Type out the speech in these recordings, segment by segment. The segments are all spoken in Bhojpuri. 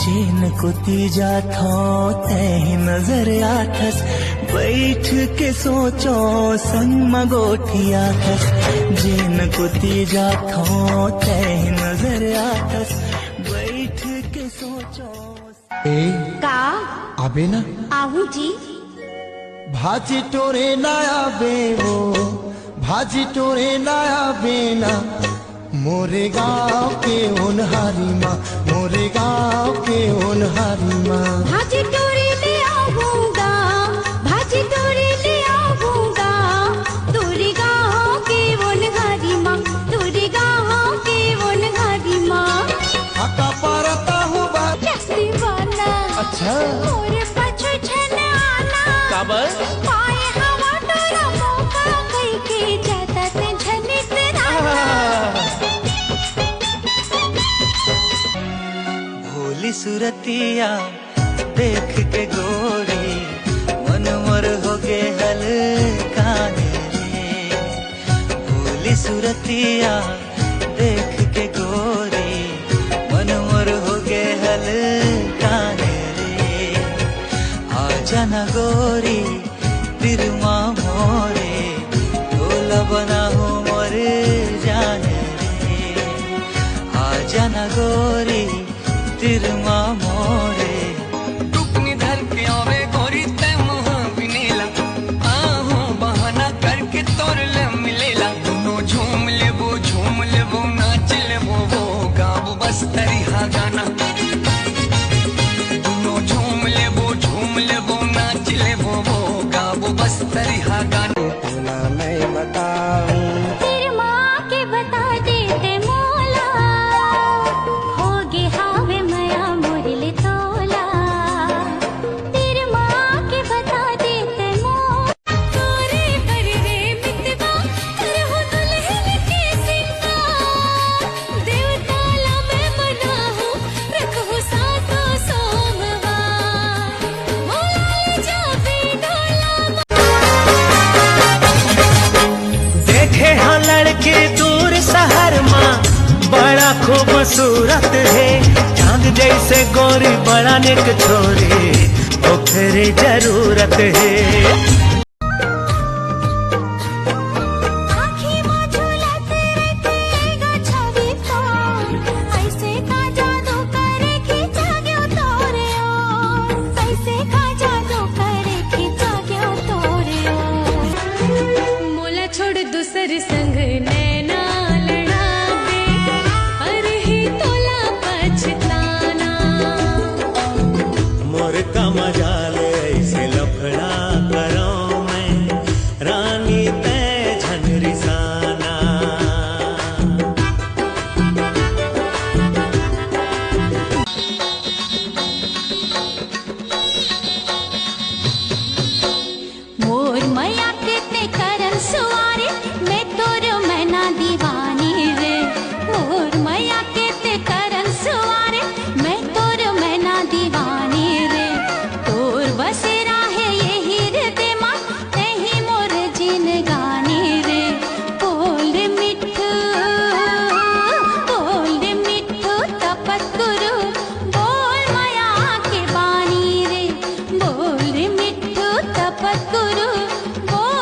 जेन को तीजा थो तही नजर आथस, बैठ के सोचो संग मगोठिया थस। जेन को तीजा थो तही नजर आथस, बैठ के सोचो। का आबे ना आहू जी। भाजी टोरे ना आबे वो, भाजी टोरे ना आबे ना, मोरे गाँव के उनहारी माँ, मोरे गाँव के उनहारी माँ। भाजी टोरे ले आऊंगा, भाजी टोरे ले आऊंगा, तोरे गाँव के उनहारी माँ, तोरे गाँव के उनहारी माँ। आका पारता हूँ बात कैसी वाला अच्छा मोरे पछो छन आना, काबर पाए हवा टोरा मौका कई के जाता ते झनी तेरा। भोली सुरतिया देख के गोरी, मन मोर हो गे हल्काने रे। भोली सुरतिया देख के गोरी, मन मोर हो गे हल्काने रे। आजा न गोरी तिरमा मोरे, ढोला बना हो मोर जाने रे। आजा न गोरी तिरमा मोरे। टुकनी धर के आवे गोरी ते मुँह बिनेला, आहू बहाना करके तोर ले मिलेला। दोनों झूम लेबो नाच लेबो वो, गाँव बस तरिहा गाना। दोनों झूम लेबो नाच लेबो वो, गाँव बस तरिहा गाना। इतना मैं बताऊं तेरी माँ के बता देते मोला, होगे हावे मया मुरली तोला। तेरी माँ के बता देते मोला, तोरे पर रे मितवा करहु दुल्हन के सिंगार। देवताला मैं मना हूँ रखहु सातो सोमवार। मोला ले जाबे ढोला देखे हाँ लड़के दूर शहर माँ, बड़ा खूबसूरत है। चांद जैसे गोरी बड़ा नेक छोरी, ओकरे जरूरत है। आँखी में झूलत रहेगा छवि तो, ऐसे का जादू करे खींचा गयो तोरे ओर, ऐसे का जादू करे खींचा गयो तोरे ओर। मोला छोड़ दूसर संग नैना लड़ा दे, अरे ही तोला पछताना। मोर का मजाल ऐसे लफड़ा करो मैं, रानी तै झनरिसाना। मोर मैया कितने करन सुवारे, मैं तोर मैना दीवानी रे। मोर मैया कितने करन सुवारे, मैं तोर मैना दीवानी रे। तोर बसेरा है यही हृदय माँ, यही मोर जिन गानी रे। बोल रे मिठू, बोल रे मिठू तपत गुरु, बोल मैया के बानी रे। बोल रे मिठू तपत गुरु, बोल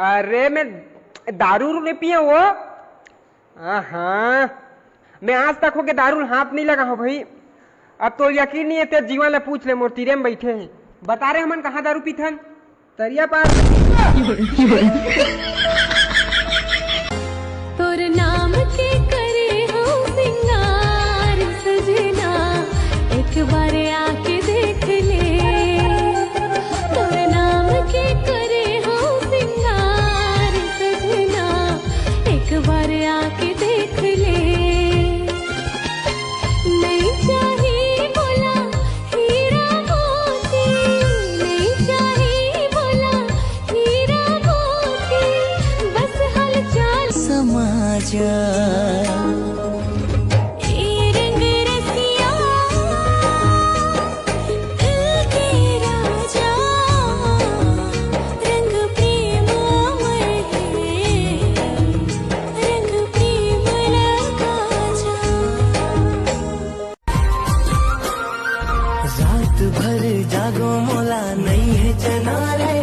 अरे मैं दारू नहीं पिए वो। हाँ मैं आज तक हो के दारू हाथ नहीं लगा हो भाई। अब तो यकीन नहीं है तेरे जीवन ला पूछ ले, मोर तीरे में बैठे हैं बता रहे हमन कहाँ दारू पीथन तरिया पार। तोर नाम के करे हो सिंगार सजना, एक बार आके देख ले। तोर नाम के करे हो सिंगार सजना, एक बार आके देख ले। नहीं चाहिए बोला हीरा मोती, नहीं चाहिए बोला हीरा मोती, बस हालचाल समाज ए रंग रसिया दिल के राजा, रंग प्रेम अमर है, रंग प्रेम लगा जा। रात भर जागो मोला नहीं है जना रे,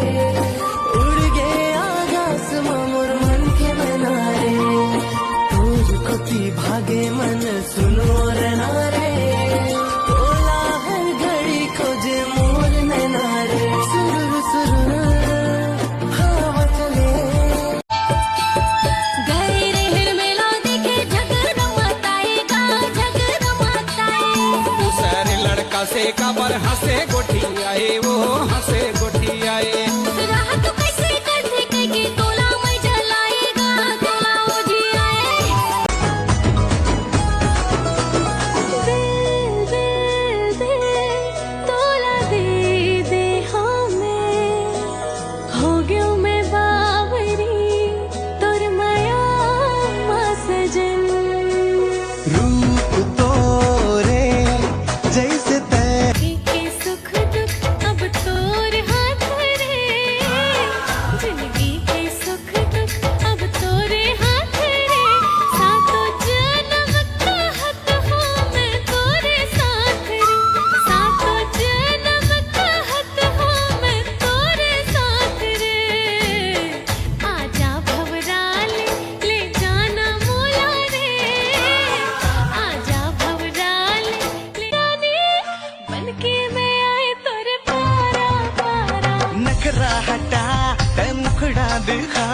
उड़ गए आकाश मोर मन के मना रे। तोर कोती भागे मन सुनो रे ना रे, बोला हर घड़ी खोजे मोर नैना रे। सुरुर सुरुर हवा चले गए रहर मेला देखे जगरमात आएगा, जगरमात आए। सारे लड़का से काबर हंसे गोठी आए, वो हंसे गोठी आए। राह तो कैसे करते कहीं तोला मैं जलाएगा, तोला मुझे आए। दिल दिल दिल तोला दे दे हमें, हो गयो मैं बावरी तोर माया मा सजन। रूप तोरे जैसे के सुख दुख अब तोर हाथ रे, जिंदगी के सुख दुख अब तोरे हाथ रे। सातों जन्म कहत हो मैं तोरे साथ रे, सातों जन्म कहत हो मैं तोरे साथ रे। आजा भवराल ले जाना मोला रे, आजा भवराल ले जाने बनके मैं आए तोरे पारा पारा। नखरा हटा तै मुखड़ा दिखा,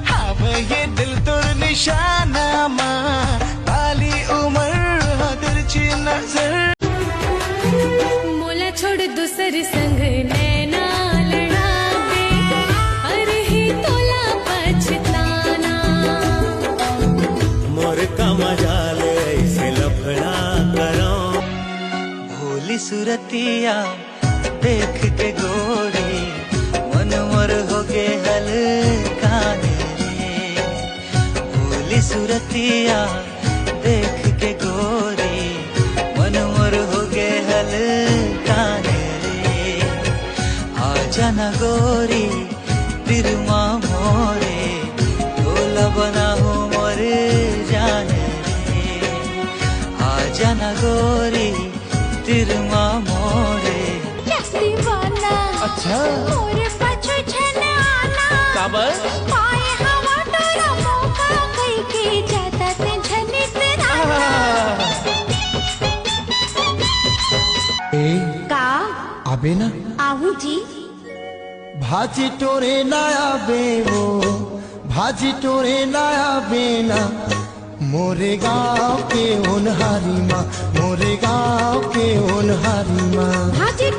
हाँ ये दिल तुर निशाना माँ। काली उम्र तिरछी नजर मोला छोड़ दूसर संग नैना लड़ावे, अरे ही तोला पछताना। मोर का मजाल ऐसे लफड़ा करो। भोली सुरतिया देख के गोरी मन मोर हो गे हल्का रे। भोली सुरतिया देख के गोरी मन मोर हो गे हल्का रे। आजा ना गोरी तिरमा मोरे, तोला बना हो मोर जाने रे। आजा ना गोरी तिरमा मोरे। दीवाना अच्छा मोरे पाछू छने आना, काबर पाए हवा तोरा मौका कई के जाता ते झनी तेरा। ए का आबे ना आहू जी भाजी टोरे ना आबे वो, भाजी टोरे ना आबे ना। मोरे गाँव के ओनहारी माँ, मोरे गाँव के ओनहारी माँ। भाजी